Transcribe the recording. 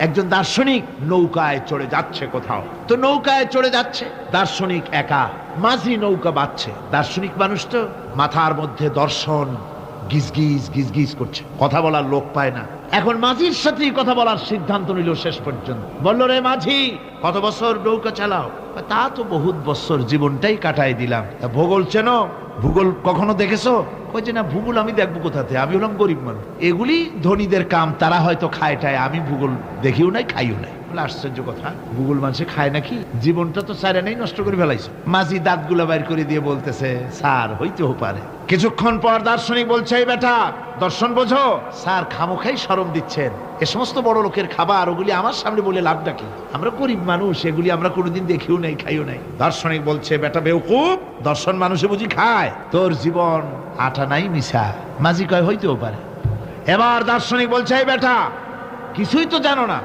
একজন দার্শনিক নৌকায় চড়ে যাচ্ছে কোথাও, তো নৌকায় চড়ে যাচ্ছে, দার্শনিক একা, মাঝি নৌকা বাঁধছে। দার্শনিক মানুষ তো, মাথার মধ্যে দর্শন গিজগিজ গিজগিজ করছে, কথা বলার লোক পায় না। এখন মাঝির সাথেই কথা বলার সিদ্ধান্ত নিল। শেষ পর্যন্ত বলল, রে মাঝি, কত বছর নৌকা চালাও? তা তো বহুত বছর, জীবনটাই কাটাই দিলাম। ভূগোল চেনো? ভূগোল কখনো দেখেছো? কইছে না, ভূগোল আমি দেখবো কোথাতে, আমি হলাম গরিব মানুষ, এগুলি ধনীদের কাম, তারা হয়তো খায় টায়, আমি ভূগোল দেখিও নাই খাইও নাই। আশ্চর্য কথা, ভূগোল মানুষে খায় নাকি? জীবনটা তো সারা নেই, নষ্ট করে ফেলাইছে। মাঝি দাঁতগুলো বাইর করে দিয়ে বলতেছে, স্যার হইতেও পারে। কিছুক্ষণ পর দার্শনিক বলছে, এই বেটা, দর্শন বোঝো? স্যার খামোখাই শরম দিচ্ছেন, এ সমস্ত বড় লোকের খাবার, ওগুলি আমার সামনে বলে লাভটা কি? আমরা গরিব মানুষ, এগুলি আমরা কোনোদিন দেখিও নাই খাইও নাই। দার্শনিক বলছে, বেটা বেওকুফ, দর্শন মানুষে বুঝি খায়? তোর জীবন আটা নাই মিশা। মাঝি কয়, হইতেও পারে। এবার দার্শনিক বলছে, এই বেটা, কিছুই তো জানো না,